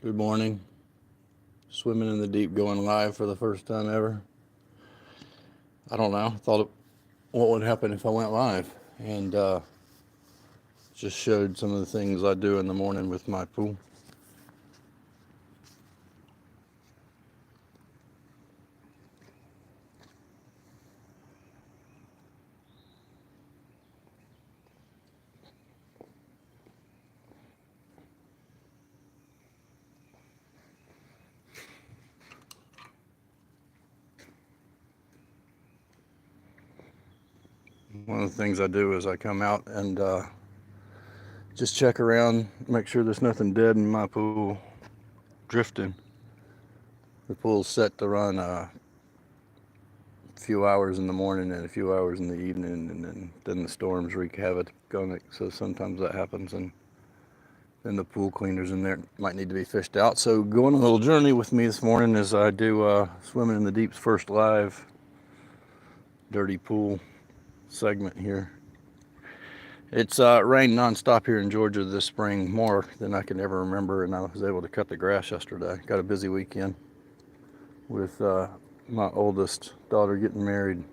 Good morning. Swimming in the deep, going live for the first time ever. I don't know. What would happen if I went live, and just showed some of the things I do in the morning with my pool. One of the things I do is I come out and just check around, make sure there's nothing dead in my pool drifting. The pool's set to run a few hours in the morning and a few hours in the evening, and then the storms wreak havoc on it. So sometimes that happens, and then the pool cleaners in there might need to be fished out. So go on a little journey with me this morning as I do Swimming in the Deep's first live dirty pool segment here. It's rained nonstop here in Georgia this spring, more than I can ever remember, and I was able to cut the grass yesterday. Got a busy weekend with my oldest daughter getting married.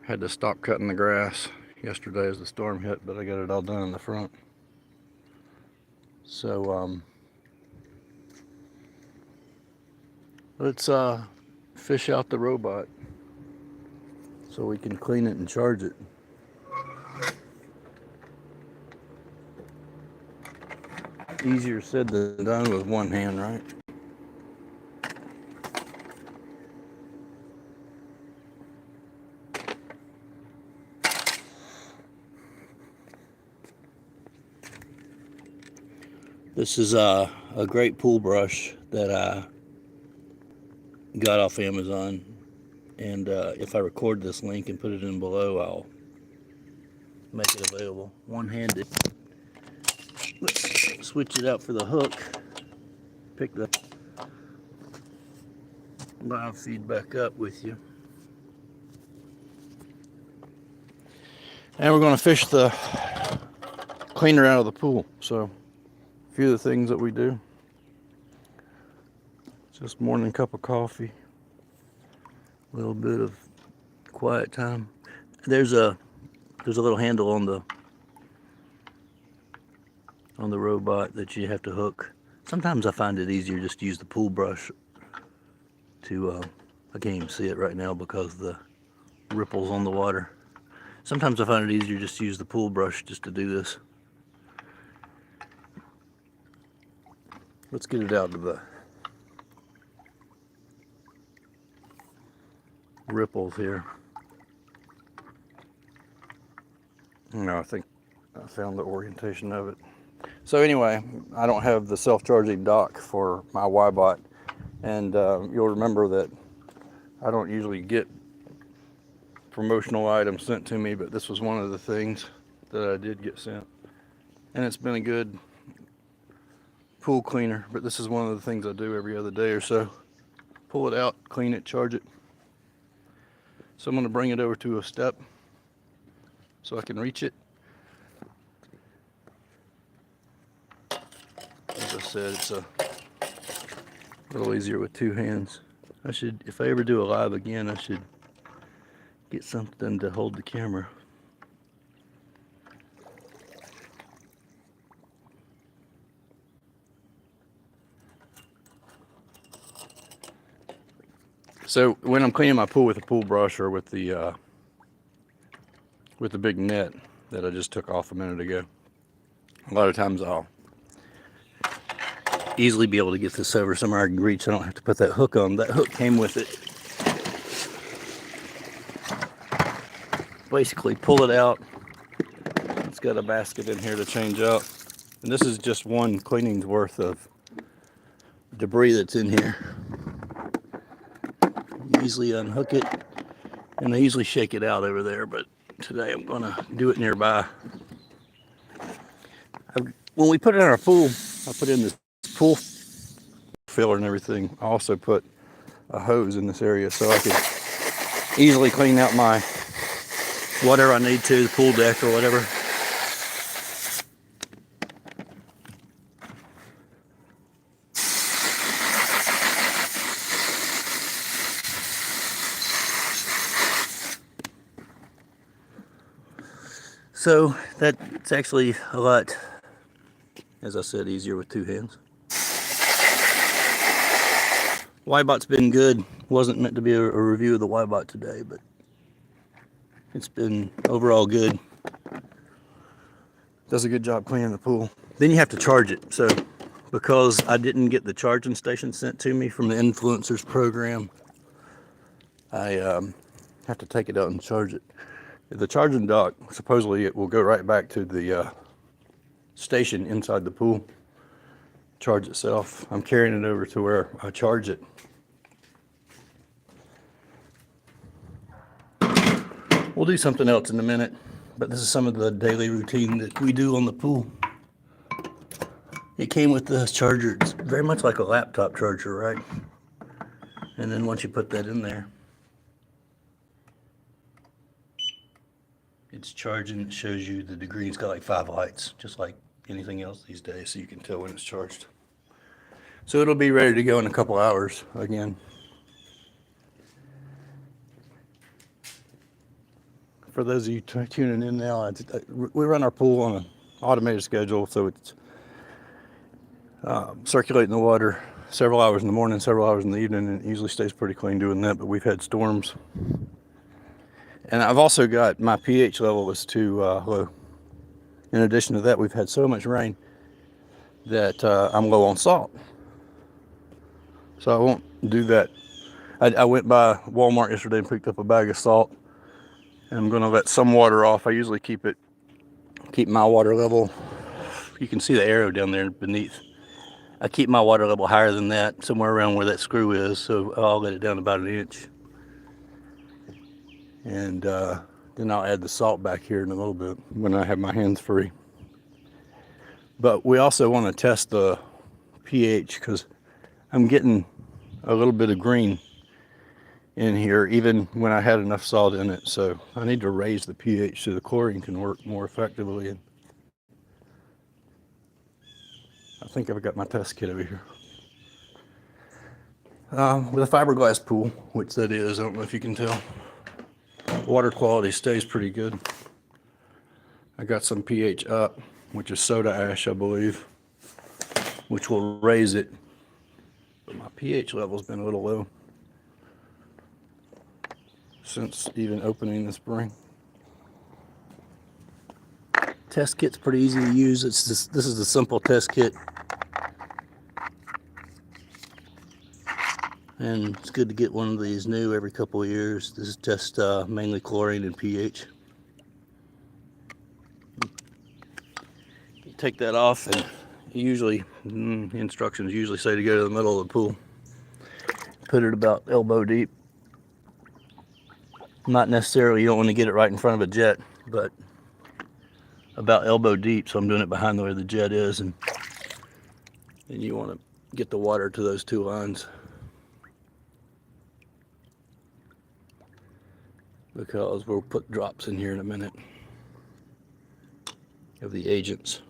Had to stop cutting the grass yesterday as the storm hit, but I got it all done in the front. So let's fish out the robot so we can clean it and charge it. Easier said than done with one hand, right? This is a great pool brush that I got off Amazon, and if I record this link and put it in below, I'll make it available. One-handed. Let's switch it out for the hook. Pick the live feed back up with you. And we're going to fish the cleaner out of the pool. So a few of the things that we do. Just morning cup of coffee. A little bit of quiet time. There's a little handle on the robot that you have to hook. Sometimes I find it easier just to use the pool brush to, I can't even see it right now because the ripples on the water. Sometimes I find it easier just to use the pool brush just to do this. Let's get it out of the ripples here. No, I think I found the orientation of it. So anyway, I don't have the self-charging dock for my Wybot, and you'll remember that I don't usually get promotional items sent to me, but this was one of the things that I did get sent, and it's been a good pool cleaner. But this is one of the things I do every other day or so. Pull it out, clean it, charge it. So I'm going to bring it over to a step so I can reach it. As I said, it's a little easier with two hands. If I ever do a live again, I should get something to hold the camera. So when I'm cleaning my pool with a pool brush or with the big net that I just took off a minute ago, a lot of times I'll easily be able to get this over somewhere I can reach. I don't have to put that hook on. That hook came with it. Basically pull it out. It's got a basket in here to change out. And this is just one cleaning's worth of debris that's in here. You easily unhook it, and I usually shake it out over there, but today I'm gonna do it nearby. When we put it in our pool, I put in this pool filler and everything. I also put a hose in this area so I could easily clean out my whatever I need to, the pool deck or whatever. So that's actually a lot, as I said, easier with two hands. Wybot's been good. Wasn't meant to be a review of the Wybot today, but it's been overall good. Does a good job cleaning the pool. Then you have to charge it. So because I didn't get the charging station sent to me from the influencers program, I have to take it out and charge it. The charging dock, supposedly it will go right back to the station inside the pool, charge itself. I'm carrying it over to where I charge it. We'll do something else in a minute, but this is some of the daily routine that we do on the pool. It came with the charger. It's very much like a laptop charger, right? And then once you put that in there, it's charging. It shows you the degree. It's got like 5 lights, just like anything else these days, so you can tell when it's charged. So it'll be ready to go in a couple hours again. For those of you tuning in now, we run our pool on an automated schedule, so it's circulating the water several hours in the morning, several hours in the evening, and it usually stays pretty clean doing that, but we've had storms. And I've also got my pH level is too low. In addition to that, we've had so much rain that I'm low on salt. So I won't do that. I went by Walmart yesterday and picked up a bag of salt. And I'm going to let some water off. I usually keep my water level. You can see the arrow down there beneath. I keep my water level higher than that, somewhere around where that screw is. So I'll let it down about 1 inch. And then I'll add the salt back here in a little bit when I have my hands free. But we also want to test the pH because I'm getting a little bit of green in here even when I had enough salt in it. So I need to raise the pH so the chlorine can work more effectively. And I think I've got my test kit over here. With a fiberglass pool, which that is, I don't know if you can tell. Water quality stays pretty good. I got some pH up, which is soda ash, I believe, which will raise it. But my pH level's been a little low since even opening the spring. Test kit's pretty easy to use. This is a simple test kit. And it's good to get one of these new every couple of years. This is just mainly chlorine and pH. You take that off, and usually instructions usually say to go to the middle of the pool. Put it about elbow deep. Not necessarily, you don't want to get it right in front of a jet, but about elbow deep. So I'm doing it behind where the jet is, and you want to get the water to those 2 lines. Because we'll put drops in here in a minute of the agents.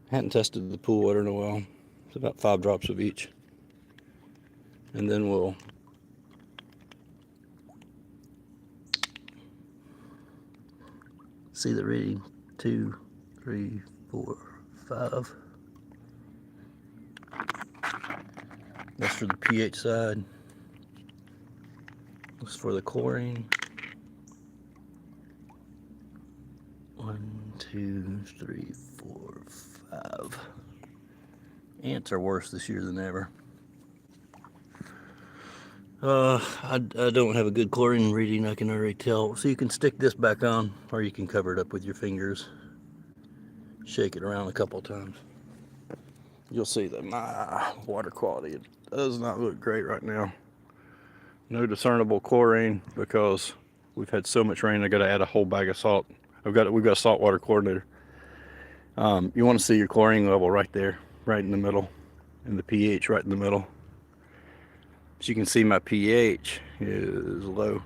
Hadn't tested the pool water in a while. It's about 5 drops of each. And then we'll see the reading. 2, 3, 4, 5. That's for the pH side. This is for the chlorine. 1, 2, 3, 4, 5. Ants are worse this year than ever. I don't have a good chlorine reading, I can already tell. So you can stick this back on, or you can cover it up with your fingers. Shake it around a couple times. You'll see that my water quality does not look great right now. No discernible chlorine because we've had so much rain. I got to add a whole bag of salt. We've got a saltwater coordinator. You want to see your chlorine level right there, right in the middle, and the pH right in the middle. As you can see, my pH is low.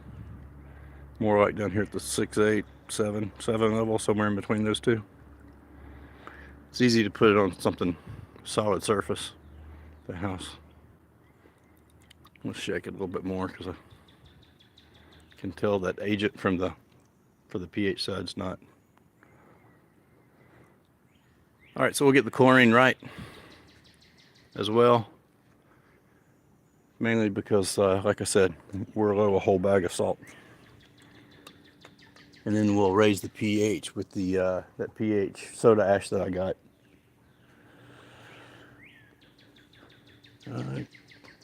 More like down here at the 6, 8, 7 level, somewhere in between those two. It's easy to put it on something solid surface, the house. Let's shake it a little bit more because I can tell that agent from the for the pH side's not. All right, so we'll get the chlorine right as well. Mainly because, like I said, we're low a whole bag of salt. And then we'll raise the pH with the that pH soda ash that I got.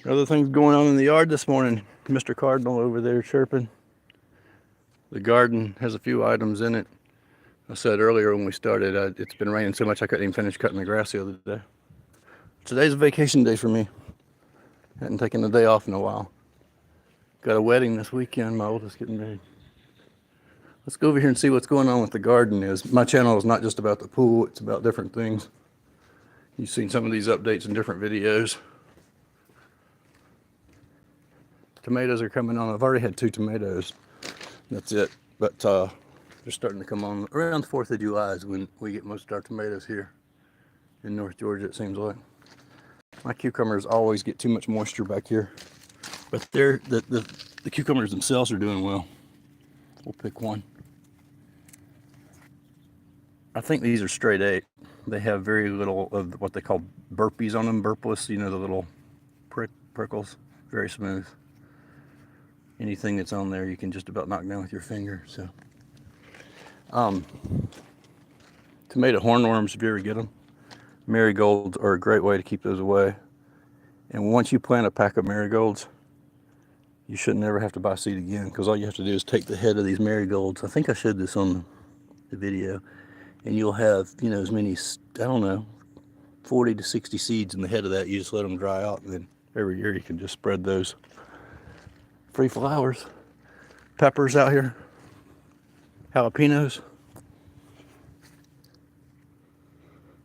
Other things going on in the yard this morning. Mr. Cardinal over there chirping. The garden has a few items in it. I said earlier when we started, it's been raining so much I couldn't even finish cutting the grass the other day. Today's a vacation day for me. Hadn't taken a day off in a while. Got a wedding this weekend, my oldest getting married. Let's go over here and see what's going on with the garden. My channel is not just about the pool, it's about different things. You've seen some of these updates in different videos. Tomatoes are coming on. I've already had 2 tomatoes. That's it. But they're starting to come on. Around the 4th of July is when we get most of our tomatoes here in North Georgia, it seems like. My cucumbers always get too much moisture back here. But the cucumbers themselves are doing well. We'll pick one. I think these are straight 8. They have very little of what they call burpees on them. Burpless, you know, the little prickles. Very smooth. Anything that's on there you can just about knock down with your finger. So tomato hornworms, if you ever get them, marigolds are a great way to keep those away. And once you plant a pack of marigolds, you should never have to buy seed again, because all you have to do is take the head of these marigolds. I think I showed this on the video, and you'll have, you know, as many, I don't know, 40 to 60 seeds in the head of that. You just let them dry out, and then every year you can just spread those. Free flowers, peppers out here, jalapenos,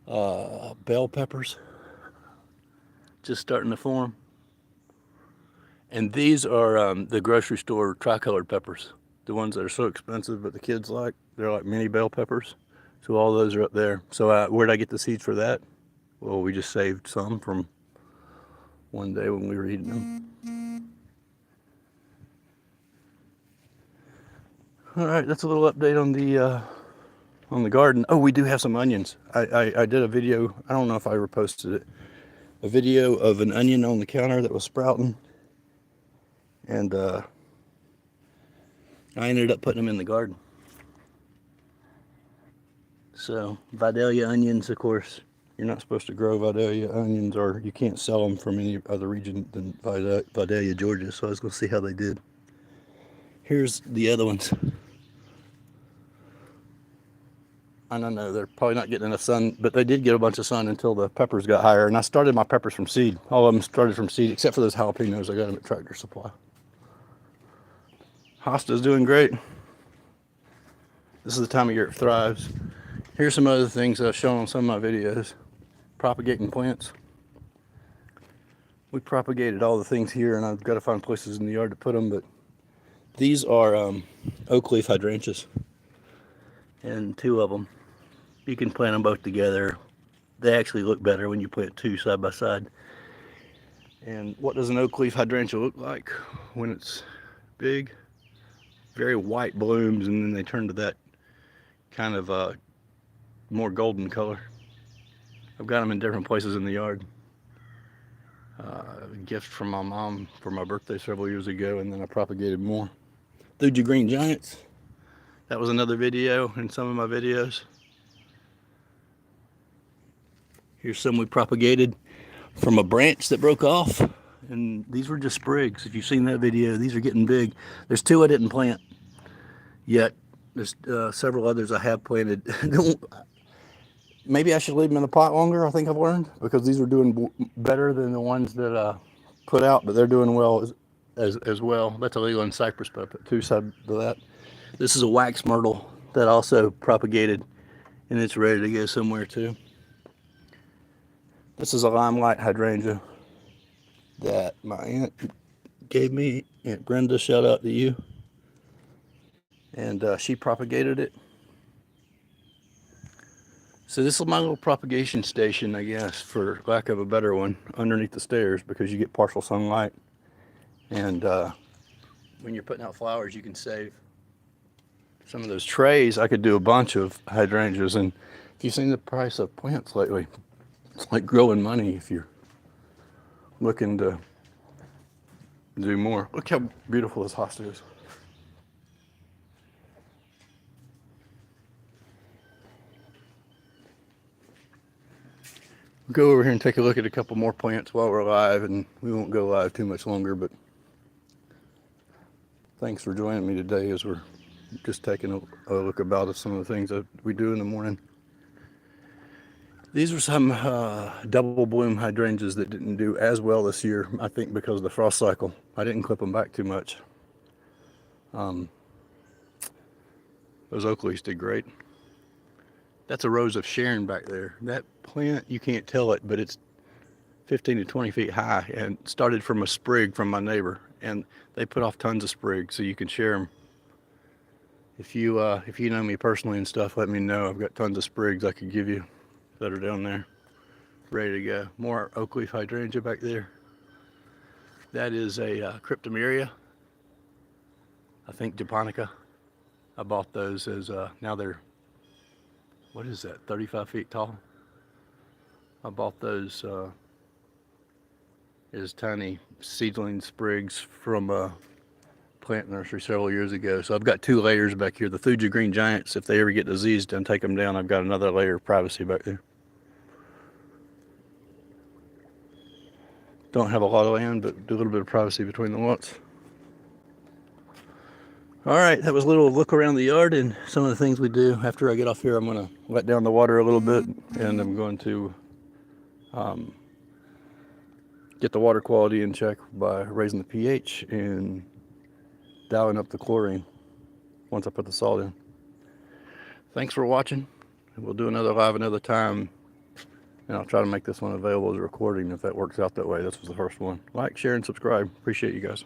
bell peppers, just starting to form. And these are the grocery store tricolored peppers, the ones that are so expensive but the kids like. They're like mini bell peppers. So all those are up there. So where'd I get the seeds for that? Well, we just saved some from one day when we were eating them. All right, that's a little update on the garden. Oh, we do have some onions. I did a video, I don't know if I ever posted it, a video of an onion on the counter that was sprouting. And I ended up putting them in the garden. So Vidalia onions, of course, you're not supposed to grow Vidalia onions, or you can't sell them from any other region than Vidalia, Georgia. So I was going to see how they did. Here's the other ones. I don't know, they're probably not getting enough sun, but they did get a bunch of sun until the peppers got higher. And I started my peppers from seed. All of them started from seed, except for those jalapenos. I got them at Tractor Supply. Hosta's doing great. This is the time of year it thrives. Here's some other things I've shown on some of my videos. Propagating plants. We propagated all the things here, and I've got to find places in the yard to put them, but these are oak leaf hydrangeas, and 2 of them. You can plant them both together. They actually look better when you plant 2 side by side. And what does an oak leaf hydrangea look like when it's big? Very white blooms, and then they turn to that kind of more golden color. I've got them in different places in the yard. A gift from my mom for my birthday several years ago, and then I propagated more. Thuja Green Giants. That was another video in some of my videos. Here's some we propagated from a branch that broke off, and these were just sprigs. If you've seen that video, these are getting big. There's 2 I didn't plant yet. There's several others I have planted. Maybe I should leave them in the pot longer, I think I've learned, because these are doing better than the ones that I put out, but they're doing well as well. That's a Leland cypress, but I put 2 sides to that. This is a wax myrtle that also propagated, and it's ready to go somewhere too. This is a limelight hydrangea that my aunt gave me. Aunt Brenda, shout out to you. And she propagated it. So this is my little propagation station, I guess, for lack of a better one, underneath the stairs, because you get partial sunlight. And when you're putting out flowers, you can save some of those trays, I could do a bunch of hydrangeas. And if you've seen the price of plants lately, it's like growing money if you're looking to do more. Look how beautiful this hosta is. We'll go over here and take a look at a couple more plants while we're live, and we won't go live too much longer, but thanks for joining me today as we're just taking a look about some of the things that we do in the morning. These are some double bloom hydrangeas that didn't do as well this year, I think because of the frost cycle. I didn't clip them back too much. Those oak leaves did great. That's a rose of Sharon back there. That plant, you can't tell it, but it's 15 to 20 feet high and started from a sprig from my neighbor. And they put off tons of sprigs, so you can share them. If you know me personally and stuff, let me know. I've got tons of sprigs I could give you that are down there, ready to go. More oak leaf hydrangea back there. That is a cryptomeria, I think japonica. I bought those as now they're, what is that, 35 feet tall. I bought those as tiny seedling sprigs from a plant nursery several years ago. So I've got 2 layers back here. The Thuja Green Giants, if they ever get diseased and take them down, I've got another layer of privacy back there. Don't have a lot of land, but do a little bit of privacy between the lots. All right, that was a little look around the yard and some of the things we do. After I get off here, I'm going to let down the water a little bit, and I'm going to get the water quality in check by raising the pH and dialing up the chlorine once I put the salt in. Thanks for watching. We'll do another live another time, and I'll try to make this one available as a recording if that works out that way. This was the first one. Like, share, and subscribe. Appreciate you guys.